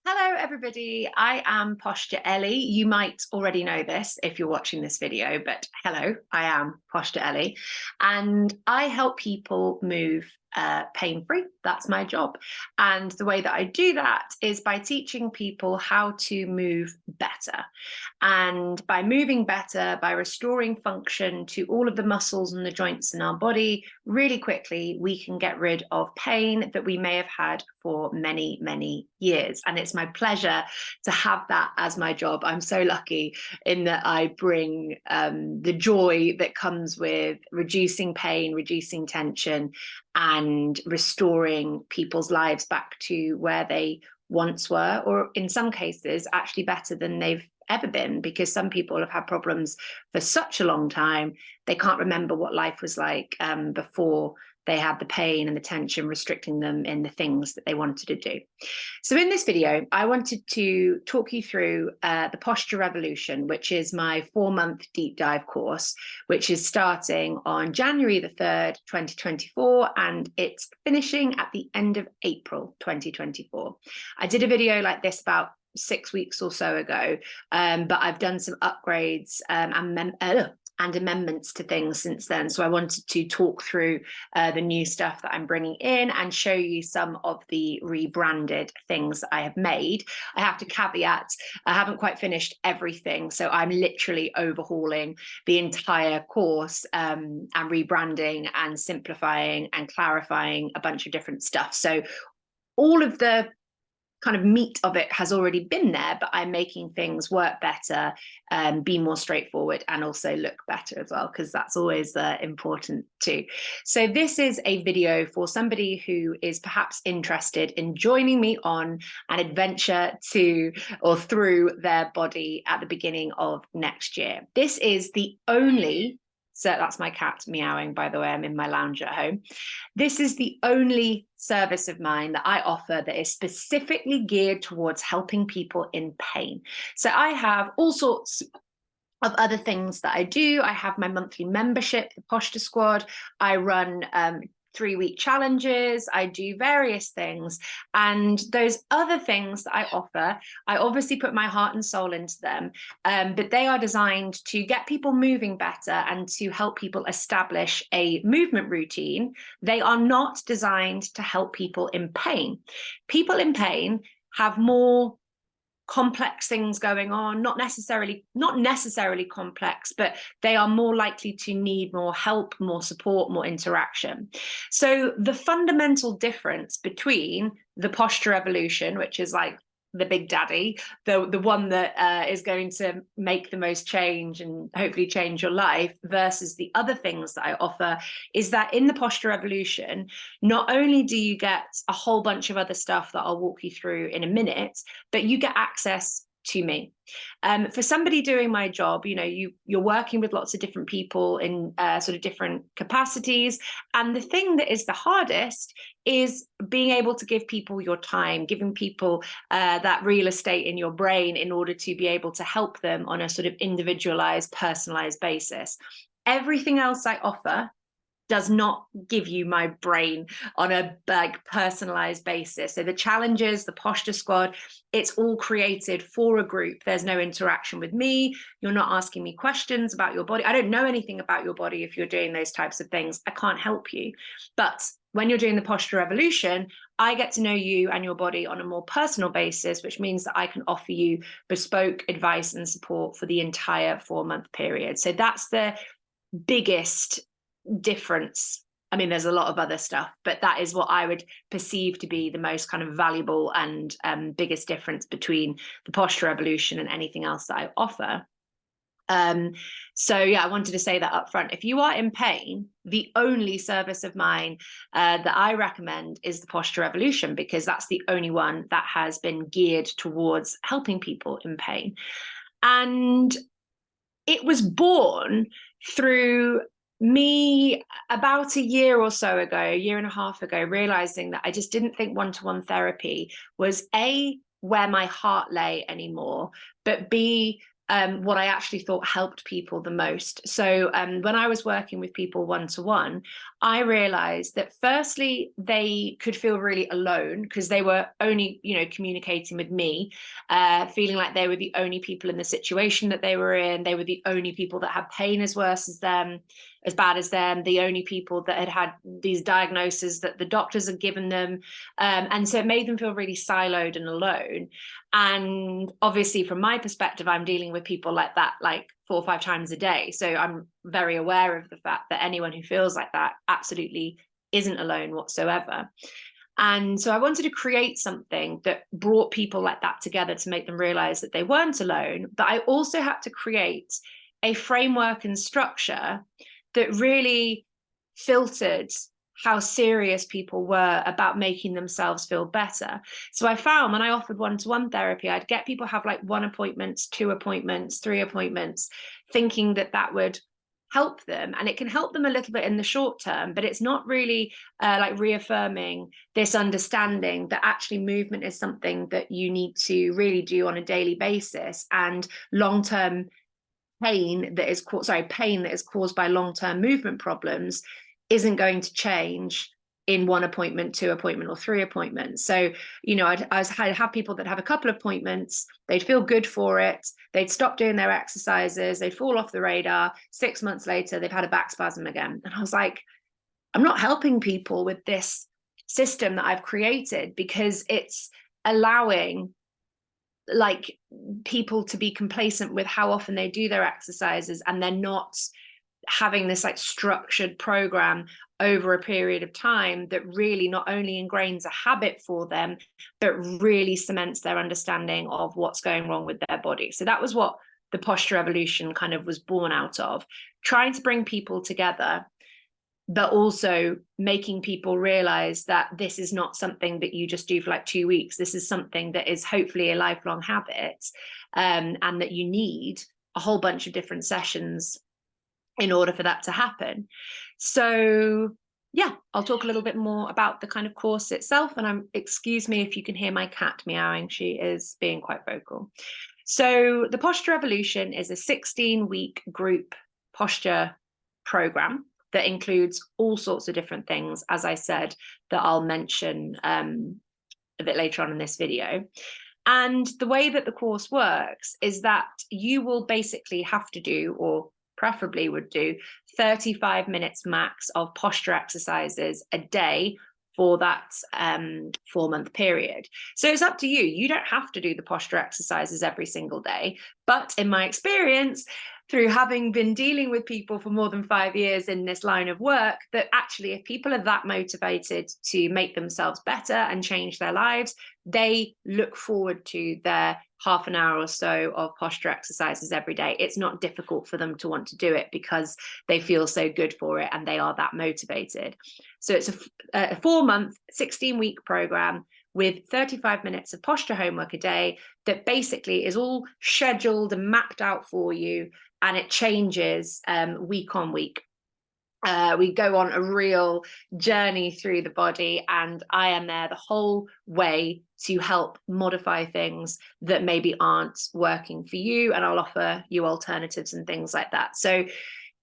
Hello, everybody. I am Posture Ellie. You might already know this if you're watching this video, but hello, I am Posture Ellie, and I help people move pain-free. That's my job. And the way that I do that is by teaching people how to move better. And by moving better, by restoring function to all of the muscles and the joints in our body really quickly, we can get rid of pain that we may have had for many, many years. And it's my pleasure to have that as my job. I'm so lucky in that I bring the joy that comes with reducing pain, reducing tension, and restoring people's lives back to where they once were, or in some cases, actually better than they've ever been, because some people have had problems for such a long time they can't remember what life was like before they had the pain and the tension restricting them in the things that they wanted to do. So in this video, I wanted to talk you through the Posture Revolution, which is my 4-month deep dive course, which is starting on January the 3rd, 2024, and it's finishing at the end of April 2024. I did a video like this about 6 weeks or so ago, but I've done some upgrades and amendments to things since then. So I wanted to talk through the new stuff that I'm bringing in and show you some of the rebranded things that I have made. I have to caveat, I haven't quite finished everything. So I'm literally overhauling the entire course and rebranding and simplifying and clarifying a bunch of different stuff. So all of the kind of meat of it has already been there, but I'm making things work better, be more straightforward, and also look better as well, because that's always important too. So this is a video for somebody who is perhaps interested in joining me on an adventure to or through their body at the beginning of next year. This is the only So that's my cat meowing, by the way. I'm in my lounge at home. This is the only service of mine that I offer that is specifically geared towards helping people in pain. So I have all sorts of other things that I do. I have my monthly membership, the Posture Squad. I run 3-week challenges. I do various things, and those other things that I offer, I obviously put my heart and soul into them, but they are designed to get people moving better and to help people establish a movement routine. They are not designed to help people in pain. People in pain have more complex things going on, not necessarily complex, but they are more likely to need more help, more support, more interaction. So the fundamental difference between the Posture Revolution, which is like the big daddy, the one that is going to make the most change and hopefully change your life, versus the other things that I offer, is that in the Posture Revolution, not only do you get a whole bunch of other stuff that I'll walk you through in a minute, but you get access to me. For somebody doing my job, you're working with lots of different people in sort of different capacities. And the thing that is the hardest is being able to give people your time, giving people that real estate in your brain in order to be able to help them on a sort of individualized, personalized basis. Everything else I offer does not give you my brain on a personalized basis. So the challenges, the Posture Squad, it's all created for a group. There's no interaction with me. You're not asking me questions about your body. I don't know anything about your body. If you're doing those types of things, I can't help you. But when you're doing the Posture Revolution, I get to know you and your body on a more personal basis, which means that I can offer you bespoke advice and support for the entire 4-month period. So that's the biggest difference. I mean, there's a lot of other stuff, but that is what I would perceive to be the most kind of valuable and biggest difference between the Posture Revolution and anything else that I offer. So yeah, I wanted to say that up front. If you are in pain, the only service of mine that I recommend is the Posture Revolution, because that's the only one that has been geared towards helping people in pain. And it was born through me about a year or so ago, a year and a half ago, realizing that I just didn't think one-to-one therapy was A, where my heart lay anymore, but B, what I actually thought helped people the most. So when I was working with people one-to-one, I realized that firstly, they could feel really alone because they were only, communicating with me, feeling like they were the only people in the situation that they were in. They were the only people that had pain as worse as them, as bad as them, the only people that had had these diagnoses that the doctors had given them. And so it made them feel really siloed and alone. And obviously, from my perspective, I'm dealing with people like that, like 4 or 5 times a day. So I'm very aware of the fact that anyone who feels like that absolutely isn't alone whatsoever. And so I wanted to create something that brought people like that together to make them realize that they weren't alone. But I also had to create a framework and structure that really filtered how serious people were about making themselves feel better. So I found when I offered one-to-one therapy, I'd get people have like 1 appointment, 2 appointments, 3 appointments, thinking that that would help them. And it can help them a little bit in the short term, but it's not really like reaffirming this understanding that actually movement is something that you need to really do on a daily basis. And long-term pain that is caused by long-term movement problems isn't going to change in 1 appointment, 2 appointment, or 3 appointments. So, I'd have people that have a couple of appointments, they'd feel good for it, they'd stop doing their exercises, they'd fall off the radar. 6 months later, they've had a back spasm again. And I was like, I'm not helping people with this system that I've created, because it's allowing like people to be complacent with how often they do their exercises, and they're not having this like structured program over a period of time that really not only ingrains a habit for them, but really cements their understanding of what's going wrong with their body. So that was what the posture evolution kind of was born out of, trying to bring people together, but also making people realize that this is not something that you just do for like 2 weeks. This is something that is hopefully a lifelong habit, and that you need a whole bunch of different sessions in order for that to happen. So yeah, I'll talk a little bit more about the kind of course itself. And excuse me if you can hear my cat meowing, she is being quite vocal. So the Posture Evolution is a 16-week group posture program that includes all sorts of different things, as I said, that I'll mention a bit later on in this video. And the way that the course works is that you will basically have to do, or preferably would do, 35 minutes max of posture exercises a day for that 4-month period. So it's up to you. You don't have to do the posture exercises every single day. But in my experience, through having been dealing with people for more than 5 years in this line of work, that actually if people are that motivated to make themselves better and change their lives, they look forward to their half an hour or so of posture exercises every day. It's not difficult for them to want to do it because they feel so good for it and they are that motivated. So it's a 4-month, 16-week program with 35 minutes of posture homework a day that basically is all scheduled and mapped out for you, and it changes week on week. We go on a real journey through the body, and I am there the whole way to help modify things that maybe aren't working for you, and I'll offer you alternatives and things like that. So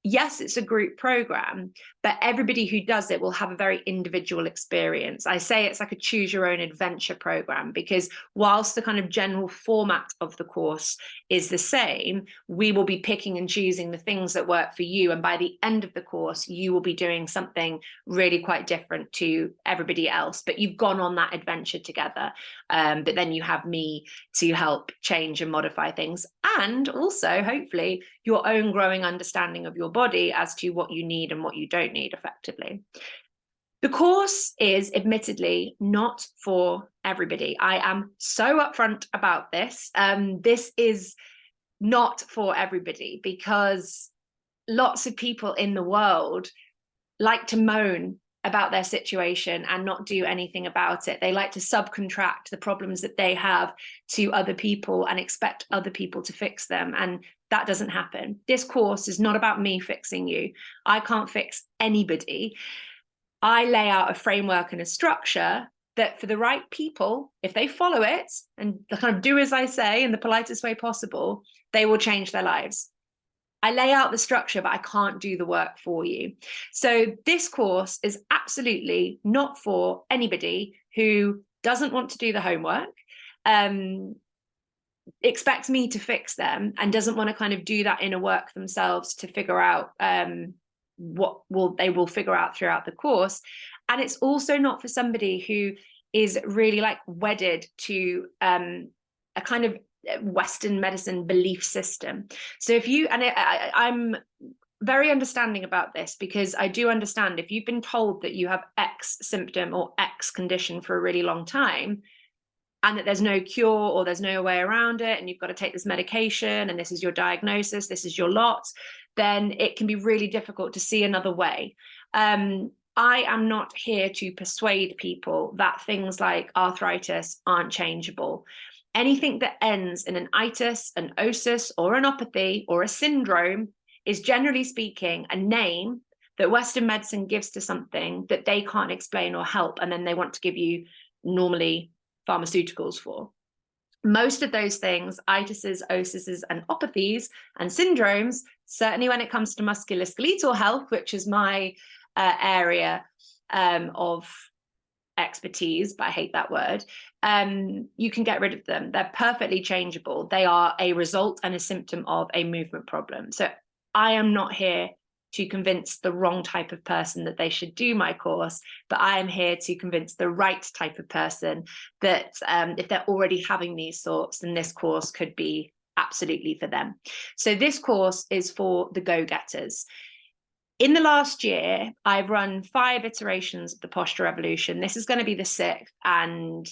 yes, it's a group program, but everybody who does it will have a very individual experience. I say it's like a choose your own adventure program, because whilst the kind of general format of the course is the same, we will be picking and choosing the things that work for you. And by the end of the course, you will be doing something really quite different to everybody else, but you've gone on that adventure together. But then you have me to help change and modify things, and also hopefully your own growing understanding of your body as to what you need and what you don't need effectively. The course is admittedly not for everybody. I am so upfront about this. This is not for everybody, because lots of people in the world like to moan about their situation and not do anything about it. They like to subcontract the problems that they have to other people and expect other people to fix them. And that doesn't happen. This course is not about me fixing you. I can't fix anybody. I lay out a framework and a structure that for the right people, if they follow it and kind of do as I say in the politest way possible, they will change their lives. I lay out the structure, but I can't do the work for you. So this course is absolutely not for anybody who doesn't want to do the homework, expects me to fix them, and doesn't want to kind of do that inner work themselves to figure out what they will figure out throughout the course. And it's also not for somebody who is really like wedded to a kind of Western medicine belief system. So if you, and I'm very understanding about this, because I do understand if you've been told that you have X symptom or X condition for a really long time, and that there's no cure or there's no way around it, and you've got to take this medication, and this is your diagnosis, this is your lot, then it can be really difficult to see another way. I am not here to persuade people that things like arthritis aren't changeable. Anything that ends in an itis, an osis, or an opathy, or a syndrome is, generally speaking, a name that Western medicine gives to something that they can't explain or help, and then they want to give you normally pharmaceuticals for. Most of those things, itises, osises, and opathies and syndromes, certainly when it comes to musculoskeletal health, which is my area of expertise, but I hate that word, you can get rid of them. They're perfectly changeable. They are a result and a symptom of a movement problem. So I am not here to convince the wrong type of person that they should do my course, but I am here to convince the right type of person that if they're already having these thoughts, then this course could be absolutely for them. So this course is for the go-getters. In the last year, I've run 5 iterations of the Posture Revolution. This is going to be the 6th, and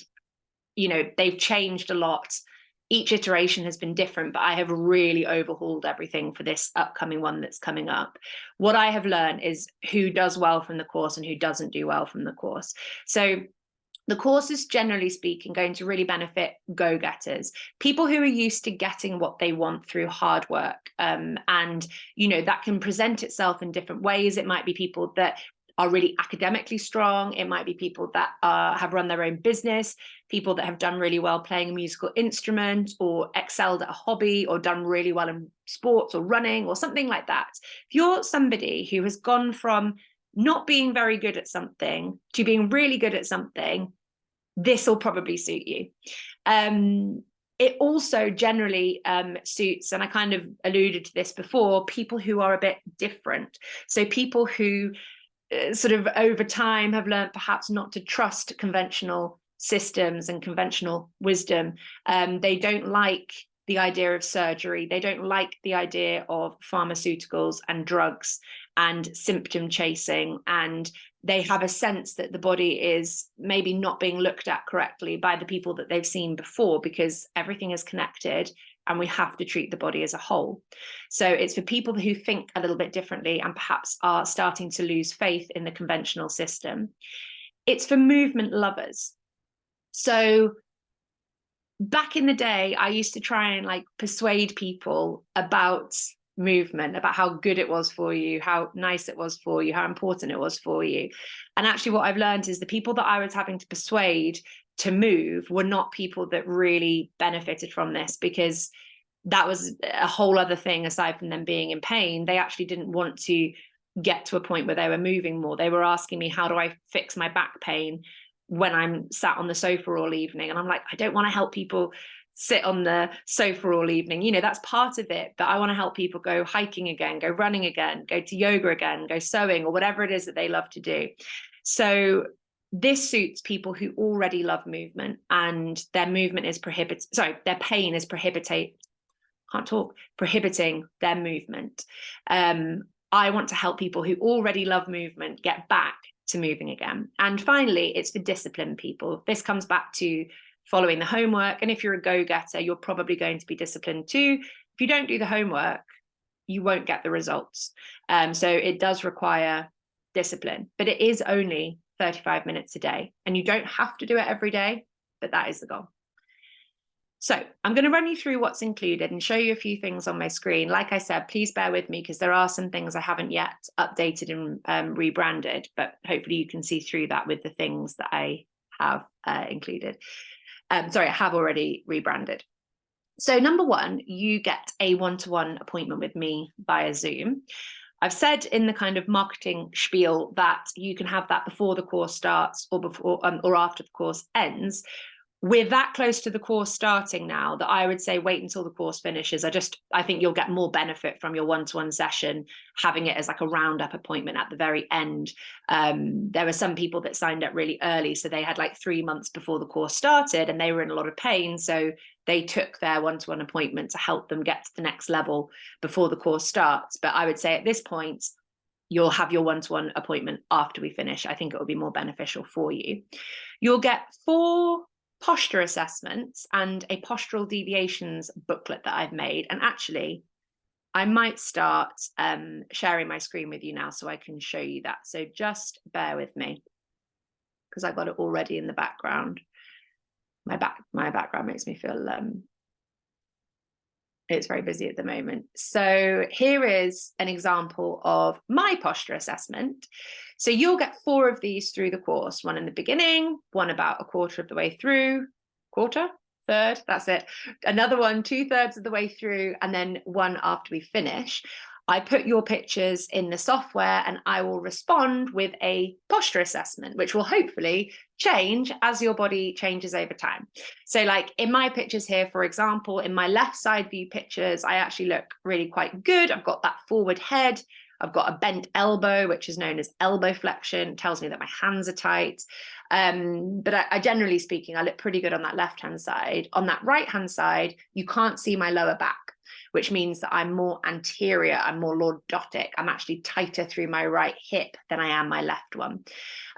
they've changed a lot. Each iteration has been different, but I have really overhauled everything for this upcoming one that's coming up. What I have learned is who does well from the course and who doesn't do well from the course. So the course is, generally speaking, going to really benefit go-getters, people who are used to getting what they want through hard work. And that can present itself in different ways. It might be people that are really academically strong. It might be people that have run their own business, people that have done really well playing a musical instrument, or excelled at a hobby, or done really well in sports or running or something like that. If you're somebody who has gone from not being very good at something to being really good at something, this will probably suit you. It also generally suits, and I kind of alluded to this before, people who are a bit different. So people who sort of over time have learned perhaps not to trust conventional systems and conventional wisdom. They don't like the idea of surgery. They don't like the idea of pharmaceuticals and drugs and symptom chasing. And they have a sense that the body is maybe not being looked at correctly by the people that they've seen before, because everything is connected and we have to treat the body as a whole. So it's for people who think a little bit differently and perhaps are starting to lose faith in the conventional system. It's for movement lovers. So back in the day, I used to try and persuade people about movement, about how good it was for you, how nice it was for you, how important it was for you. And actually what I've learned is the people that I was having to persuade to move were not people that really benefited from this, because that was a whole other thing aside from them being in pain. They actually didn't want to get to a point where they were moving more. They were asking me, how do I fix my back pain when I'm sat on the sofa all evening? And I'm like, I don't want to help people sit on the sofa all evening. That's part of it, but I want to help people go hiking again, go running again, go to yoga again, go sewing, or whatever it is that they love to do. So this suits people who already love movement, and their movement is their pain is prohibiting their movement. I want to help people who already love movement get back to moving again. And finally, it's for disciplined people. This comes back to following the homework. And if you're a go-getter, you're probably going to be disciplined too. If you don't do the homework, you won't get the results. So it does require discipline, but it is only 35 minutes a day, and you don't have to do it every day, but that is the goal. So I'm going to run you through what's included and show you a few things on my screen. Like I said, please bear with me because there are some things I haven't yet updated and rebranded, but hopefully you can see through that with the things that I have included. I have already rebranded. So number one, you get a one-to-one appointment with me via Zoom. I've said in the kind of marketing spiel that you can have that before the course starts or before or after the course ends. We're that close to the course starting now that I would say wait until the course finishes. I think you'll get more benefit from your one-to-one session, having it as like a roundup appointment at the very end. There were some people that signed up really early, so they had like 3 months before the course started and they were in a lot of pain. So they took their one-to-one appointment to help them get to the next level before the course starts. But I would say at this point, you'll have your one-to-one appointment after we finish. I think it will be more beneficial for you. You'll get 4 posture assessments and a postural deviations booklet that I've made. And actually, I might start sharing my screen with you now so I can show you that. So just bear with me because I've got it already in the background. My background makes me feel it's very busy at the moment. So here is an example of my posture assessment. So you'll get 4 of these through the course, one in the beginning, one about a quarter of the way through, third, that's it. Another one 2/3 of the way through, and then one after we finish. I put your pictures in the software and I will respond with a posture assessment, which will hopefully change as your body changes over time. So like in my pictures here, for example, in my left side view pictures, I actually look really quite good. I've got that forward head. I've got a bent elbow, which is known as elbow flexion. It tells me that my hands are tight. But I generally speaking, I look pretty good on that left-hand side. On that right-hand side, you can't see my lower back, which means that I'm more anterior, I'm more lordotic, I'm actually tighter through my right hip than I am my left one.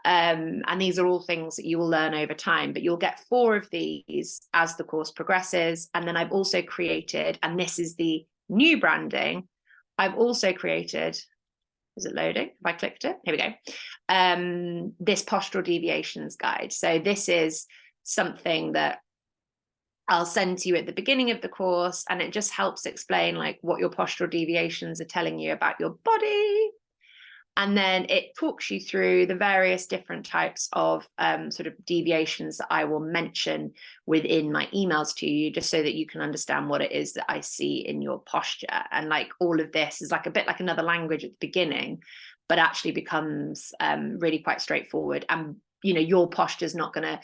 And these are all things that you will learn over time, but you'll get 4 of these as the course progresses. And then I've also created, and this is the new branding, I've also created, is it loading? Have I clicked it? Here we go. This postural deviations guide. So this is something that I'll send to you at the beginning of the course, and it just helps explain like what your postural deviations are telling you about your body. And then it talks you through the various different types of sort of deviations that I will mention within my emails to you, just so that you can understand what it is that I see in your posture. And like all of this is like a bit like another language at the beginning, but actually becomes really quite straightforward. And, you know, your posture is not going to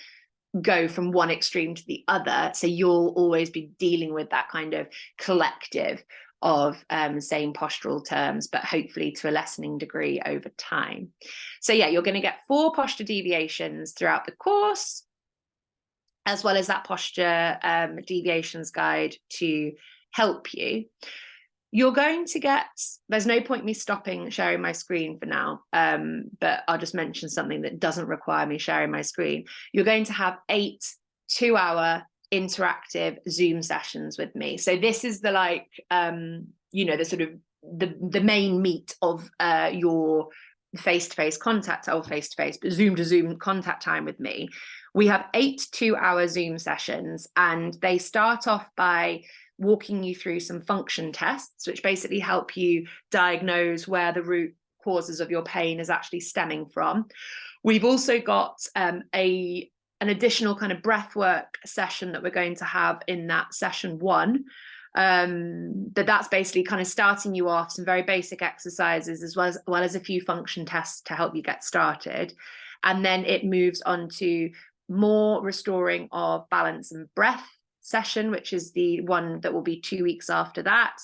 go from one extreme to the other. So you'll always be dealing with that kind of collective of saying postural terms, but hopefully to a lessening degree over time. So yeah, you're going to get 4 posture deviations throughout the course, as well as that posture deviations guide to help you. You're going to get, there's no point me stopping sharing my screen for now, but I'll just mention something that doesn't require me sharing my screen. You're going to have 8 2-hour interactive Zoom sessions with me. So this is the like, you know, the sort of the main meat of your face-to-face contact, or face-to-face, but Zoom to Zoom contact time with me. We have 8 2-hour Zoom sessions, and they start off by walking you through some function tests, which basically help you diagnose where the root causes of your pain is actually stemming from. We've also got an additional kind of breath work session that we're going to have in that session 1. That's basically kind of starting you off some very basic exercises, as well as a few function tests to help you get started. And then it moves on to more restoring of balance and breath session, which is the one that will be 2 weeks after that.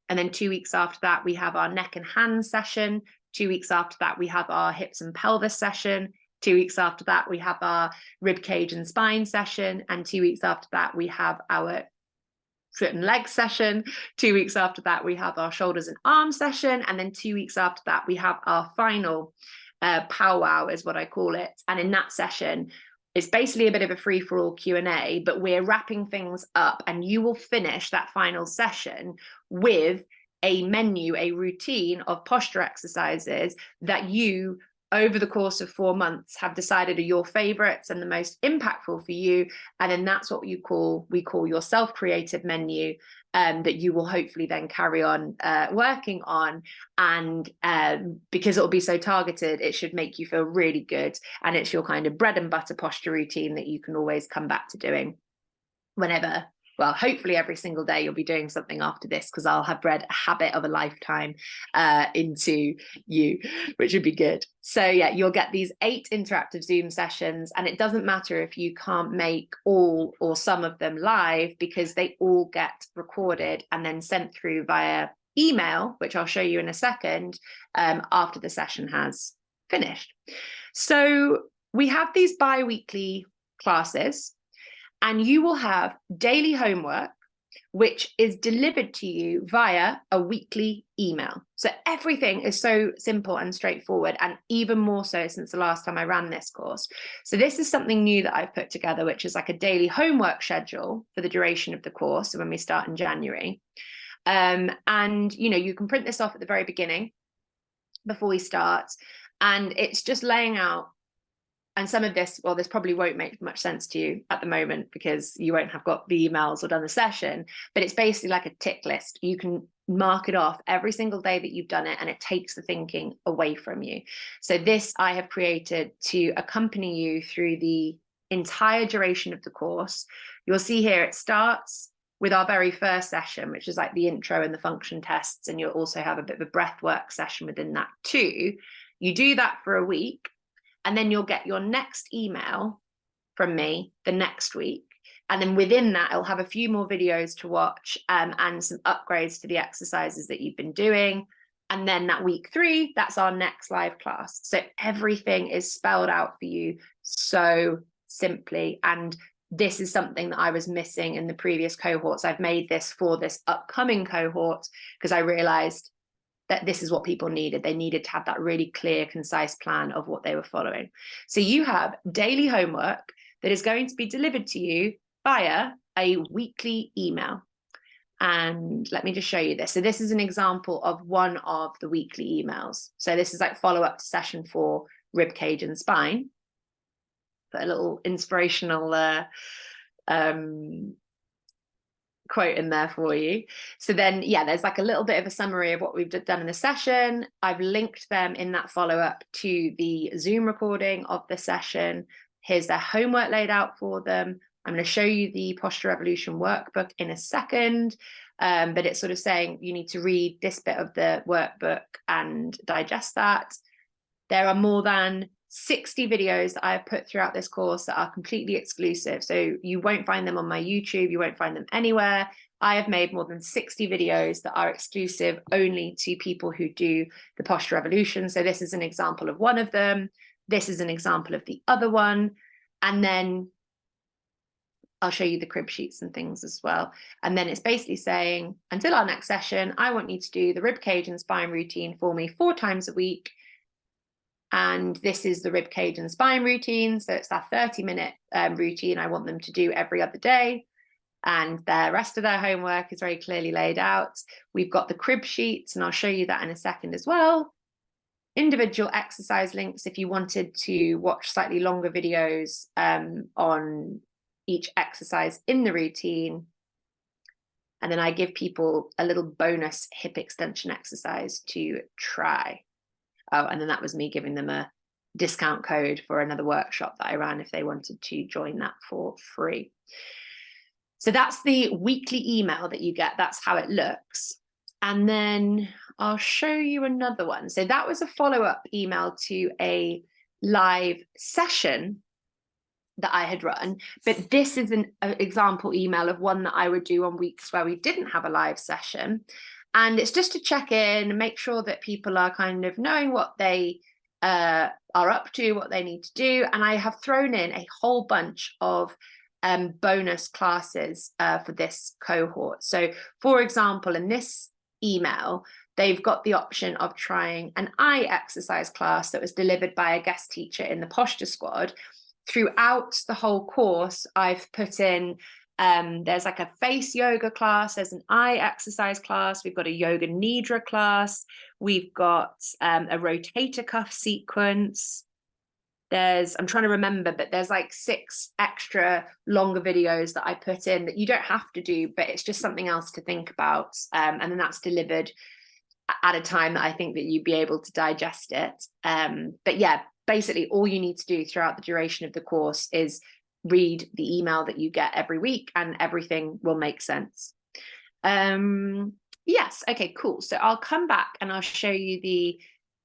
And then 2 weeks after that, we have our neck and hands session. 2 weeks after that, we have our hips and pelvis session. 2 weeks after that, we have our rib cage and spine session. And 2 weeks after that, we have our foot and leg session. 2 weeks after that, we have our shoulders and arm session. And then 2 weeks after that, we have our final powwow, is what I call it. And in that session, it's basically a bit of a free-for-all Q&A, but we're wrapping things up, and you will finish that final session with a menu, a routine of posture exercises that you, over the course of 4 months, have decided are your favorites and the most impactful for you. And then that's what we call your self-created menu, that you will hopefully then carry on working on. And because it will be so targeted, it should make you feel really good. And it's your kind of bread and butter posture routine that you can always come back to doing whenever well, hopefully every single day you'll be doing something after this, because I'll have bred a habit of a lifetime into you, which would be good. So yeah, you'll get these 8 interactive Zoom sessions, and it doesn't matter if you can't make all or some of them live, because they all get recorded and then sent through via email, which I'll show you in a second, after the session has finished. So we have these bi-weekly classes, and you will have daily homework, which is delivered to you via a weekly email. So everything is so simple and straightforward, and even more so since the last time I ran this course. So this is something new that I've put together, which is like a daily homework schedule for the duration of the course, so when we start in January. And you can print this off at the very beginning before we start, and it's just laying out. And some of this, well, this probably won't make much sense to you at the moment because you won't have got the emails or done the session, but it's basically like a tick list. You can mark it off every single day that you've done it, and it takes the thinking away from you. So this I have created to accompany you through the entire duration of the course. You'll see here it starts with our very first session, which is like the intro and the function tests, and you'll also have a bit of a breathwork session within that too. You do that for a week, and then you'll get your next email from me the next week. And then within that, I'll have a few more videos to watch, and some upgrades to the exercises that you've been doing. And then that week 3, that's our next live class. So everything is spelled out for you so simply. And this is something that I was missing in the previous cohorts. I've made this for this upcoming cohort because I realized that this is what people needed. They needed to have that really clear, concise plan of what they were following. So you have daily homework that is going to be delivered to you via a weekly email. And let me just show you this. So this is an example of one of the weekly emails. So this is like follow up to session 4, rib cage and spine. Put a little inspirational quote in there for you. So then, yeah, there's like a little bit of a summary of what we've done in the session. I've linked them in that follow-up to the Zoom recording of the session. Here's their homework laid out for them. I'm going to show you the Posture Revolution workbook in a second, but it's sort of saying you need to read this bit of the workbook and digest that. There are more than 60 videos that I've put throughout this course that are completely exclusive. So you won't find them on my YouTube, you won't find them anywhere. I have made more than 60 videos that are exclusive only to people who do the Posture Revolution. So this is an example of one of them. This is an example of the other one. And then I'll show you the crib sheets and things as well. And then it's basically saying, until our next session, I want you to do the rib cage and spine routine for me 4 times a week. And this is the rib cage and spine routine. So it's that 30-minute routine I want them to do every other day. And the rest of their homework is very clearly laid out. We've got the crib sheets, and I'll show you that in a second as well. Individual exercise links if you wanted to watch slightly longer videos on each exercise in the routine. And then I give people a little bonus hip extension exercise to try. Oh, and then that was me giving them a discount code for another workshop that I ran if they wanted to join that for free. So that's the weekly email that you get. That's how it looks. And then I'll show you another one. So that was a follow-up email to a live session that I had run, but this is an example email of one that I would do on weeks where we didn't have a live session. And it's just to check in and make sure that people are kind of knowing what they are up to, what they need to do. And I have thrown in a whole bunch of bonus classes for this cohort. So for example, in this email, they've got the option of trying an eye exercise class that was delivered by a guest teacher in the Posture Squad. Throughout the whole course, I've put in there's like a face yoga class, there's an eye exercise class, we've got a yoga nidra class, we've got a rotator cuff sequence. I'm trying to remember, but there's like 6 extra longer videos that I put in that you don't have to do, but it's just something else to think about. And then that's delivered at a time that I think that you'd be able to digest it. But yeah, basically all you need to do throughout the duration of the course is read the email that you get every week and everything will make sense. Yes, okay, cool. So I'll come back and I'll show you the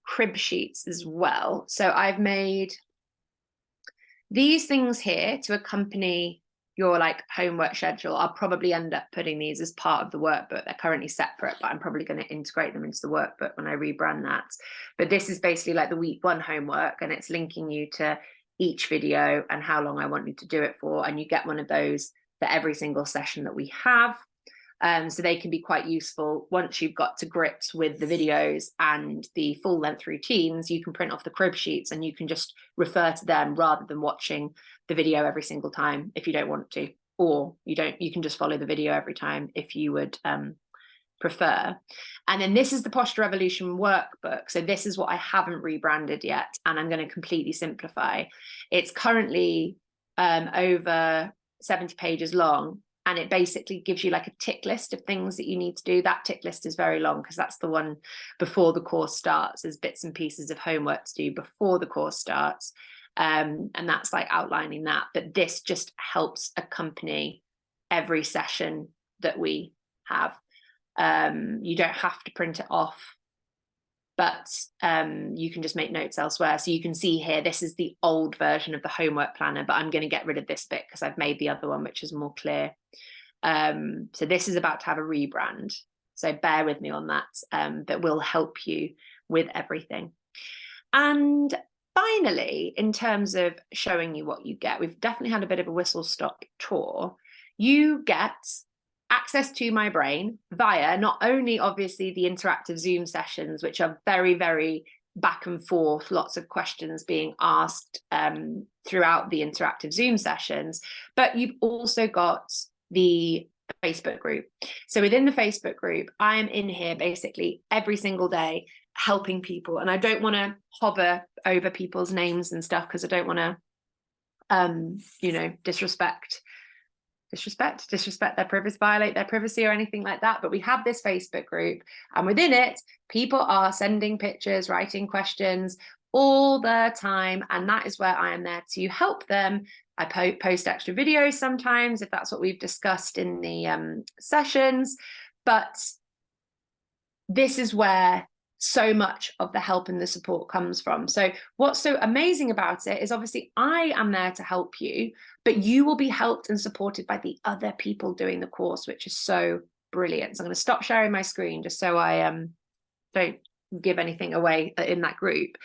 crib sheets as well. So I've made these things here to accompany your like homework schedule. I'll probably end up putting these as part of the workbook. They're currently separate, but I'm probably going to integrate them into the workbook when I rebrand that. But this is basically like the week 1 homework, and it's linking you to each video and how long I want you to do it for. And you get one of those for every single session that we have. So they can be quite useful once you've got to grips with the videos and the full length routines. You can print off the crib sheets and you can just refer to them rather than watching the video every single time if you don't want to, or you can just follow the video every time if you would prefer. And then this is the Posture Revolution workbook. So this is what I haven't rebranded yet, and I'm going to completely simplify. It's currently over 70 pages long. And it basically gives you like a tick list of things that you need to do. That tick list is very long because that's the one before the course starts. There's bits and pieces of homework to do before the course starts. And that's like outlining that. But this just helps accompany every session that we have. You don't have to print it off, but you can just make notes elsewhere. So you can see here, this is the old version of the homework planner, but I'm going to get rid of this bit because I've made the other one, which is more clear. So this is about to have a rebrand. So bear with me on that, but we'll help you with everything. And finally, in terms of showing you what you get, we've definitely had a bit of a whistle-stop tour. You get access to my brain via not only obviously the interactive Zoom sessions, which are very, very back and forth, lots of questions being asked throughout the interactive Zoom sessions, but you've also got the Facebook group. So within the Facebook group, I am in here basically every single day helping people. And I don't want to hover over people's names and stuff because I don't want to, disrespect their privacy, violate their privacy or anything like that. But we have this Facebook group, and within it, people are sending pictures, writing questions all the time. And that is where I am there to help them. I post extra videos sometimes if that's what we've discussed in the sessions. But this is where so much of the help and the support comes from. So what's so amazing about it is obviously I am there to help you, but you will be helped and supported by the other people doing the course, which is so brilliant. So I'm going to stop sharing my screen just so I don't give anything away in that group.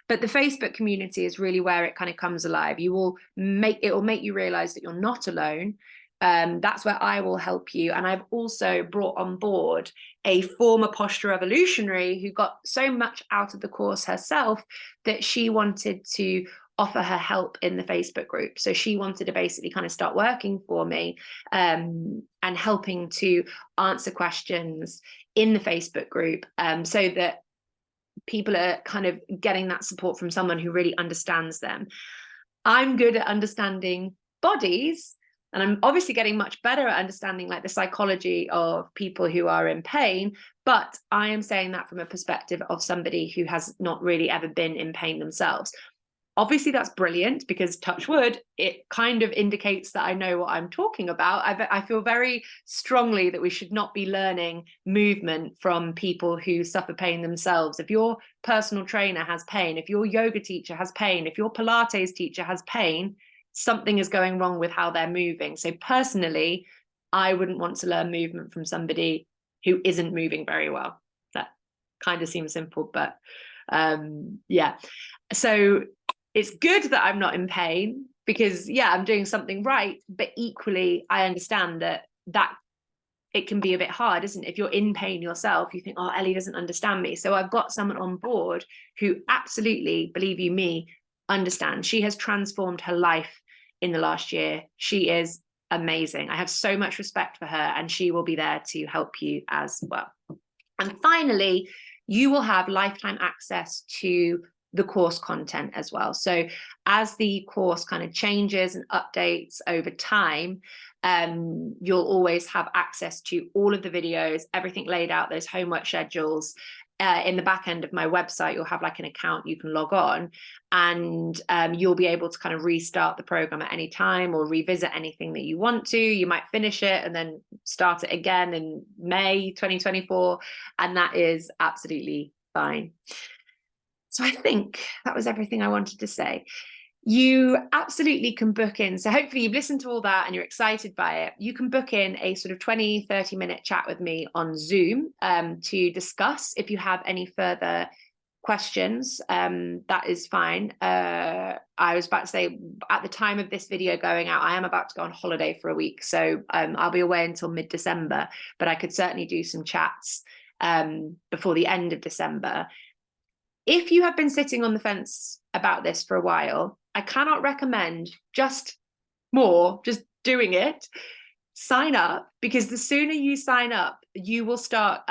But the Facebook community is really where it kind of comes alive. It will make you realize that you're not alone. That's where I will help you. And I've also brought on board a former posture revolutionary who got so much out of the course herself that she wanted to offer her help in the Facebook group. So she wanted to basically kind of start working for me and helping to answer questions in the Facebook group so that people are kind of getting that support from someone who really understands them. I'm good at understanding bodies, and I'm obviously getting much better at understanding like the psychology of people who are in pain, but I am saying that from a perspective of somebody who has not really ever been in pain themselves. Obviously, that's brilliant because, touch wood, it kind of indicates that I know what I'm talking about. I feel very strongly that we should not be learning movement from people who suffer pain themselves. If your personal trainer has pain, if your yoga teacher has pain, if your Pilates teacher has pain, something is going wrong with how they're moving. So personally, I wouldn't want to learn movement from somebody who isn't moving very well. That kind of seems simple, but yeah. So it's good that I'm not in pain because, yeah, I'm doing something right. But equally, I understand that it can be a bit hard, isn't it? If you're in pain yourself, you think, oh, Ellie doesn't understand me. So I've got someone on board who absolutely, believe you me, understands. She has transformed her life in the last year. She is amazing. I have so much respect for her, and she will be there to help you as well. And finally, you will have lifetime access to the course content as well. So as the course kind of changes and updates over time, you'll always have access to all of the videos, everything laid out, those homework schedules, in the back end of my website, you'll have like an account you can log on, and you'll be able to kind of restart the program at any time or revisit anything that you want to. You might finish it and then start it again in May 2024, and that is absolutely fine. So I think that was everything I wanted to say. You absolutely can book in. So hopefully you've listened to all that and you're excited by it. You can book in a sort of 20-30 minute chat with me on Zoom to discuss. If you have any further questions, that is fine. I was about to say, at the time of this video going out, I am about to go on holiday for a week. So I'll be away until mid-December, but I could certainly do some chats before the end of December. If you have been sitting on the fence about this for a while, I cannot recommend just doing it. Sign up, because the sooner you sign up, you will start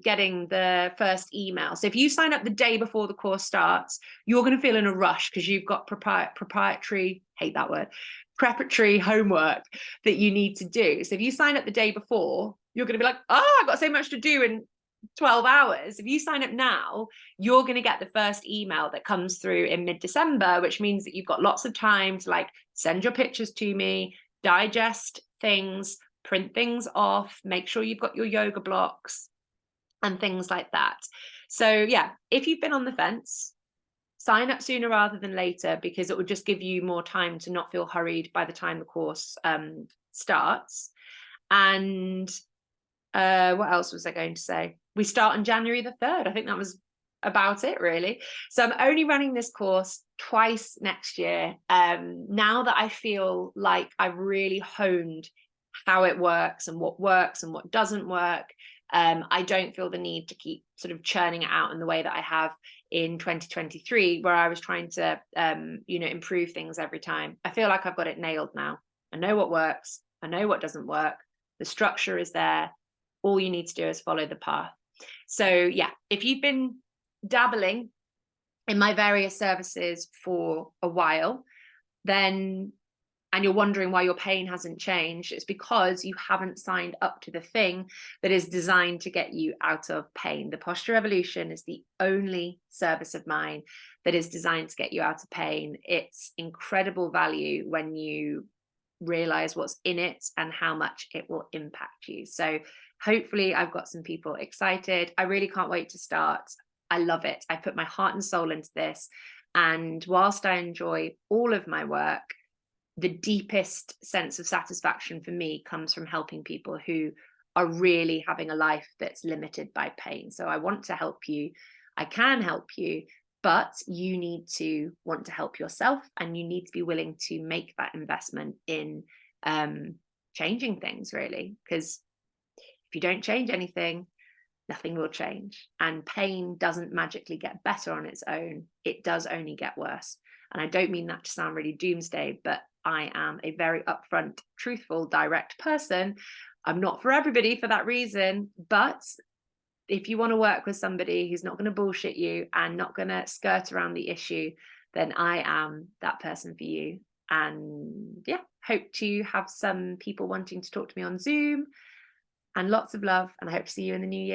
getting the first email. So if you sign up the day before the course starts, you're going to feel in a rush because you've got preparatory homework that you need to do. So if you sign up the day before, you're going to be like, oh, I've got so much to do in 12 hours. If you sign up now, you're going to get the first email that comes through in mid-December, which means that you've got lots of time to like send your pictures to me, digest things, print things off, make sure you've got your yoga blocks and things like that. So yeah, if you've been on the fence, sign up sooner rather than later, because it will just give you more time to not feel hurried by the time the course starts. And what else was I going to say? We start on January the 3rd. I think that was about it, really. So I'm only running this course twice next year. Now that I feel like I've really honed how it works and what doesn't work, I don't feel the need to keep sort of churning it out in the way that I have in 2023, where I was trying to improve things every time. I feel like I've got it nailed now. I know what works. I know what doesn't work. The structure is there. All you need to do is follow the path. So yeah, if you've been dabbling in my various services for a while, then, and you're wondering why your pain hasn't changed, it's because you haven't signed up to the thing that is designed to get you out of pain. The Posture Revolution is the only service of mine that is designed to get you out of pain. It's incredible value when you realize what's in it and how much it will impact you. So hopefully I've got some people excited. I really can't wait to start. I love it. I put my heart and soul into this. And whilst I enjoy all of my work, the deepest sense of satisfaction for me comes from helping people who are really having a life that's limited by pain. So I want to help you. I can help you, but you need to want to help yourself, and you need to be willing to make that investment in changing things, really, because if you don't change anything, nothing will change. And pain doesn't magically get better on its own. It does only get worse. And I don't mean that to sound really doomsday, but I am a very upfront, truthful, direct person. I'm not for everybody for that reason, but if you want to work with somebody who's not going to bullshit you and not going to skirt around the issue, then I am that person for you. And yeah, hope to have some people wanting to talk to me on Zoom, and lots of love. And I hope to see you in the new year.